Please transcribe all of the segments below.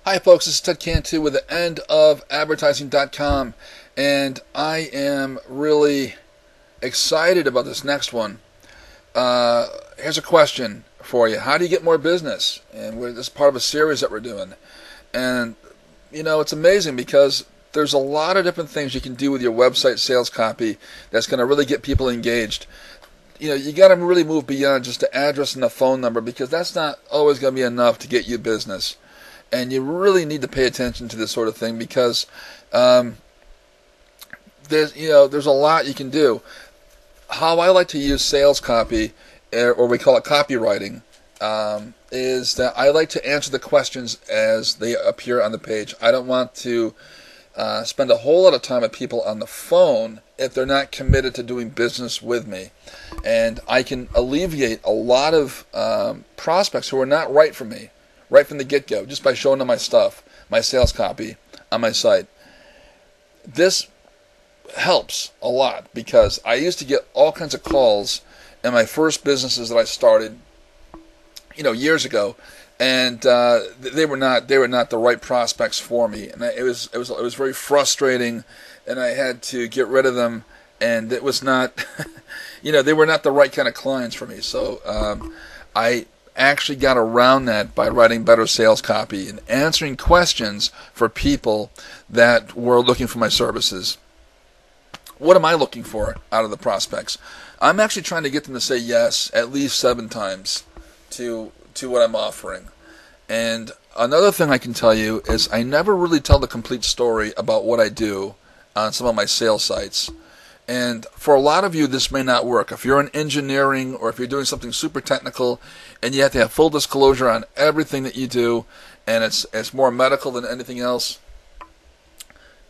Hi folks, this is Ted Cantu with the end of advertising.com, and I am really excited about this next one. Here's a question for you. How do you get more business? And this is part of a series that we're doing. And, it's amazing because there's a lot of different things you can do with your website sales copy that's going to really get people engaged. You got to really move beyond just the address and the phone number, because that's not always going to be enough to get you business. And you really need to pay attention to this sort of thing because there's a lot you can do. How I like to use sales copy, or we call it copywriting, is that I like to answer the questions as they appear on the page. I don't want to spend a whole lot of time with people on the phone if they're not committed to doing business with me. And I can alleviate a lot of prospects who are not right for me right from the get-go, just by showing them my stuff, my sales copy on my site. This helps a lot because I used to get all kinds of calls in my first businesses that I started, years ago, and they were not the right prospects for me, and it was very frustrating, and I had to get rid of them, and it was not, they were not the right kind of clients for me. So I actually got around that by writing better sales copy and answering questions for people that were looking for my services. What am I looking for out of the prospects? I'm actually trying to get them to say yes at least 7 times to what I'm offering. And another thing I can tell you is I never really tell the complete story about what I do on some of my sales sites. And for a lot of you, this may not work. If you're in engineering or if you're doing something super technical and you have to have full disclosure on everything that you do, and it's more medical than anything else,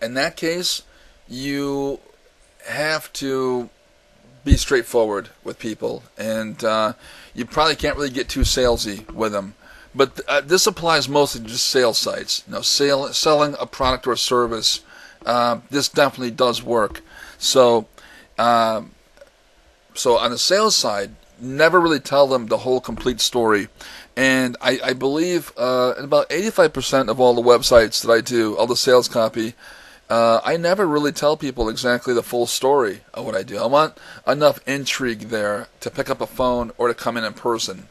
in that case, you have to be straightforward with people, and you probably can't really get too salesy with them. But this applies mostly to just sales sites. Selling a product or a service, this definitely does work. So on the sales side, never really tell them the whole complete story. And I believe in about 85% of all the websites that I do, all the sales copy, I never really tell people exactly the full story of what I do. I want enough intrigue there to pick up a phone or to come in person.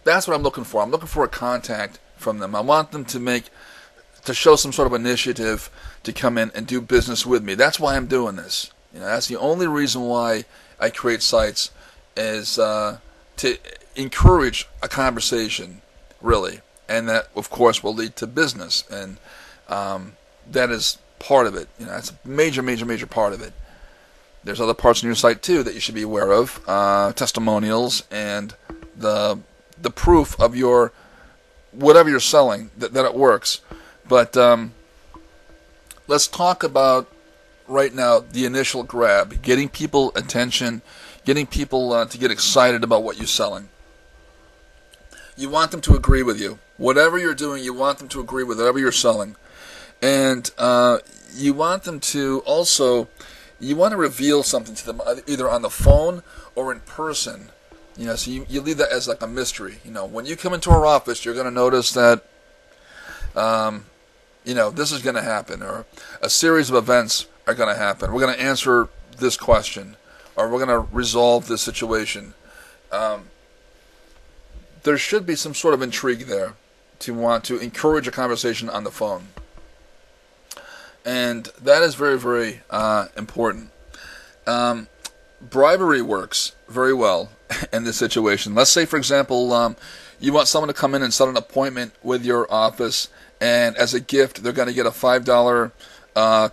That's what I'm looking for. I'm looking for a contact from them. I want them to show some sort of initiative to come in and do business with me. That's why I'm doing this. That's the only reason why I create sites, is to encourage a conversation, really, and that, of course, will lead to business, and that is part of it. That's a major, major, major part of it. There's other parts on your site too that you should be aware of, testimonials and the proof of your whatever you're selling that it works. But let's talk about right now the initial grab, getting people attention, getting people to get excited about what you're selling. You want them to agree with you. Whatever you're doing, you want them to agree with whatever you're selling. And you want them to also, you want to reveal something to them either on the phone or in person. So you leave that as like a mystery. When you come into our office, you're going to notice that this is going to happen, or a series of events are going to happen. We're going to answer this question, or we're going to resolve this situation. There should be some sort of intrigue there to want to encourage a conversation on the phone. And that is very, very important. Bribery works very well in this situation. Let's say, for example, you want someone to come in and set an appointment with your office, and as a gift, they're going to get a $5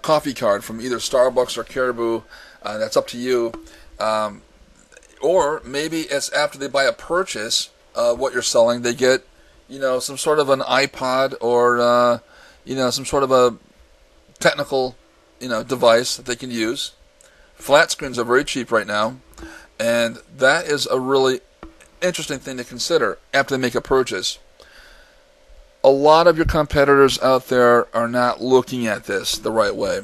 coffee card from either Starbucks or Caribou. That's up to you. Or maybe it's after they buy a purchase of what you're selling, they get, some sort of an iPod or, some sort of a technical, device that they can use. Flat screens are very cheap right now, and that is a really interesting thing to consider after they make a purchase. A lot of your competitors out there are not looking at this the right way.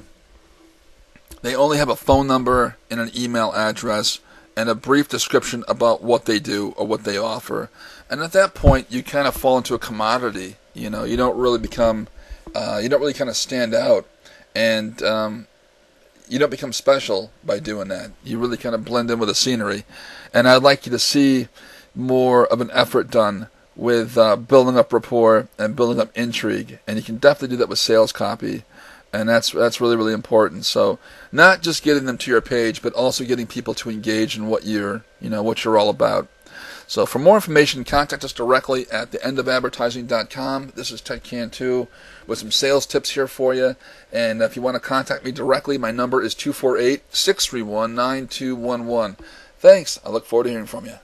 They only have a phone number and an email address and a brief description about what they do or what they offer. And at that point, you kind of fall into a commodity. You know, you don't really become, you don't really kind of stand out, and you don't become special by doing that. You really kind of blend in with the scenery, and I'd like you to see more of an effort done with building up rapport and building up intrigue, and you can definitely do that with sales copy, and that's really, really important. So not just getting them to your page, but also getting people to engage in what you're all about. So for more information, contact us directly at theendofadvertising.com. This is Ted Cantu with some sales tips here for you. And if you want to contact me directly, my number is 248-631-9211. Thanks. I look forward to hearing from you.